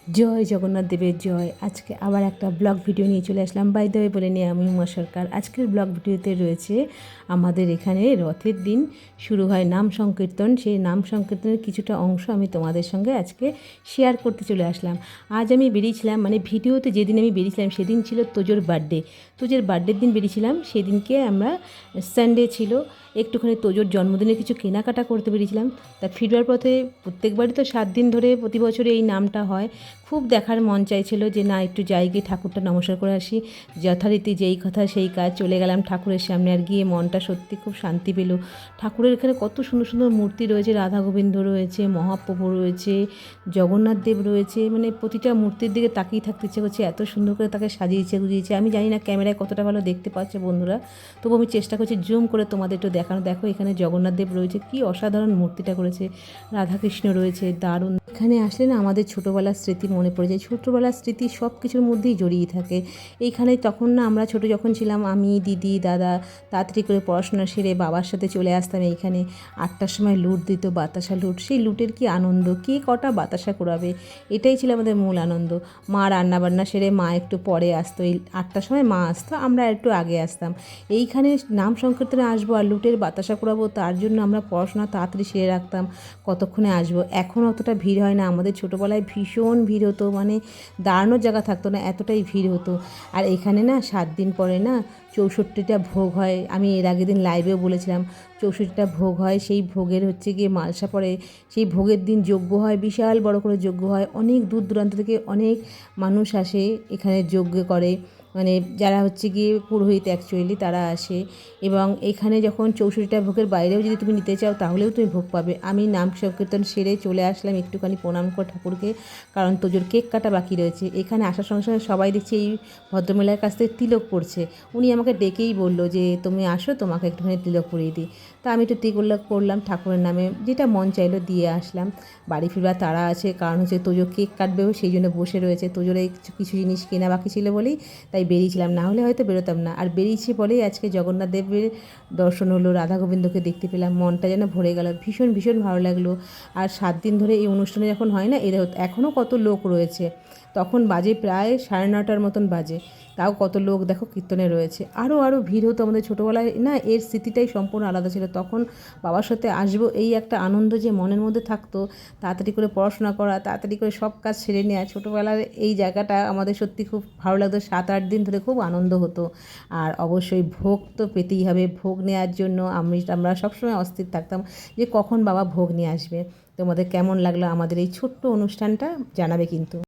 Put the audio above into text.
জয় জগন্নাথ দেবের জয়। আজকে আবার একটা ব্লগ ভিডিও নিয়ে চলে আসলাম। বাই দ্য ওয়ে বলে নিয়ে আমি উমা সরকার। আজকের ব্লগ ভিডিওতে রয়েছে আমাদের এখানে রথের দিন শুরু হয় নাম সংকীর্তন। সেই নাম সংকীর্তনের কিছুটা অংশ আমি তোমাদের সঙ্গে আজকে শেয়ার করতে চলে আসলাম। আজ আমি বেরিয়েছিলাম, মানে ভিডিওতে যেদিন আমি বেরিয়েছিলাম সেদিন ছিল তোজোর বার্থডে। তোজোর বার্থডের দিন বেরিয়েছিলাম, সেদিনকে আমরা সানডে ছিল, একটুখানি তোজোর জন্মদিনে কিছু কেনাকাটা করতে বেরিয়েছিলাম। তা ফিরবার পথে প্রত্যেকবারই তো 7 দিন ধরে প্রতি বছরে এই নামটা হয়, খুব দেখার মন চাইছিল যে না একটু যাই, গিয়ে ঠাকুরটা নমস্কার করে আসি। যথারীতি যেই কথা সেই কাজ, চলে গেলাম ঠাকুরের সামনে। আর গিয়ে মনটা সত্যি খুব শান্তি পেল। ঠাকুরের এখানে কত সুন্দর সুন্দর মূর্তি রয়েছে, রাধা গোবিন্দ রয়েছে, মহাপ্রভু রয়েছে, জগন্নাথ দেব রয়েছে। মানে প্রতিটা মূর্তির দিকে তাকিয়ে থাকতে ইচ্ছে করছে, এত সুন্দর করে তাকে সাজিয়েছে গুজিয়েছে। আমি জানি না ক্যামেরায় কতটা ভালো দেখতে পাচ্ছে বন্ধুরা, তবু আমি চেষ্টা করছি জুম করে তোমাদের একটু দেখানো। দেখো এখানে জগন্নাথ দেব রয়েছে, কি অসাধারণ মূর্তিটা করেছে। রাধাকৃষ্ণ রয়েছে, দারুণ। এখানে আসলে না আমাদের ছোটোবেলার স্মৃতি মনে পড়ে যায়। ছোটোবেলার স্মৃতি সব কিছুর মধ্যেই জড়িয়ে থাকে। এইখানে তখন না আমরা ছোটো যখন ছিলাম, আমি দিদি দাদা তাড়াতাড়ি করে পড়াশোনা সেরে বাবার সাথে চলে আসতাম এইখানে। 8টার সময় লুট দিত, বাতাসা লুট। সেই লুটের কি আনন্দ, কে কটা বাতাসা কুড়াবে, এটাই ছিল আমাদের মূল আনন্দ। মা রান্নাবান্না সেরে মা একটু পরে আসতো, এই 8টার সময় মা আসতো, আমরা একটু আগে আসতাম। এইখানে নাম সংকীর্তনে আসবো আর লুটের বাতাসা কুড়াবো, তার জন্য আমরা পড়াশোনা তাড়াতাড়ি সেরে রাখতাম, কতক্ষণে আসবো। এখন অতটা ভিড় হয় না, আমাদের ছোটোবেলায় ভীষণ ভিড় হতো, মানে দাঁড়ানোর জায়গা থাকতো না, এতটাই ভিড় হতো। আর এখানে না 7 দিন পরে না 64টা ভোগ হয়। আমি এর আগের দিন লাইভেও বলেছিলাম 64টা ভোগ হয়। সেই ভোগের হচ্ছে গিয়ে মালসা পড়ে। সেই ভোগের দিন যজ্ঞ হয়, বিশাল বড় করে যজ্ঞ হয়। অনেক দূর দূরান্ত থেকে অনেক মানুষ আসে এখানে যজ্ঞ করে, মানে যারা হচ্ছে গিয়ে পুরোহিত অ্যাকচুয়ালি তারা আসে। এবং এখানে যখন 64টা ভোগের বাইরেও যদি তুমি নিতে চাও তাহলেও তুমি ভোগ পাবে। আমি নাম সংকীর্তন সেরে চলে আসলাম একটুখানি প্রণাম করে ঠাকুরকে, কারণ তোজোর কেক কাটা বাকি রয়েছে। এখানে আসার সঙ্গে সঙ্গে সবাই দেখছি এই ভদ্রমহিলার কাছ থেকে তিলক পড়ছে। উনি আমাকে ডেকেই বললো যে তুমি আসো, তোমাকে একটুখানি তিলক পরিয়ে দিই। তা আমি একটু তিলক পড়লাম ঠাকুরের নামে, যেটা মন চাইলো দিয়ে আসলাম। বাড়ি ফিরবার তাড়া আছে, কারণ হচ্ছে তোজো কেক কাটবেও, সেই জন্য বসে রয়েছে। তোজোর এই কিছু জিনিস কেনা বাকি ছিল বলেই তাই বেরিয়েছিলাম, না হলে হয়তো বেরোতাম না। আর বেরিয়েছি বলেই আজকে জগন্নাথ দেবের দর্শন হলো, রাধা গোবিন্দকে দেখতে পেলাম, মনটা যেন ভরে গেল, ভীষণ ভীষণ ভালো লাগলো। আর 7 দিন ধরে এই অনুষ্ঠানে যখন হয় না, এদের এখনও কত লোক রয়েছে। তখন বাজে প্রায় 9:30টার মতন বাজে, তাও কত লোক দেখো কীর্তনে রয়েছে। আরও আরও ভিড় হতো। আমাদের ছোটোবেলায় না এর স্মৃতিটাই সম্পূর্ণ আলাদা ছিল। তখন বাবার সাথে আসবো, এই একটা আনন্দ যে মনের মধ্যে থাকতো, তাড়াতাড়ি করে পড়াশোনা করা, তাড়াতাড়ি করে সব কাজ সেরে নেওয়া। ছোটোবেলার এই জায়গাটা আমাদের সত্যি খুব ভালো লাগতো। 7-8 দিন ধরে খুব আনন্দ হতো। আর অবশ্যই ভোগ তো পেতেই হবে, ভোগ নেওয়ার জন্য আমরা সবসময় অস্থির থাকতাম যে কখন বাবা ভোগ নিয়ে আসবে। তোমাদের কেমন লাগলো আমাদের এই ছোট্ট অনুষ্ঠানটা জানাবে কিন্তু।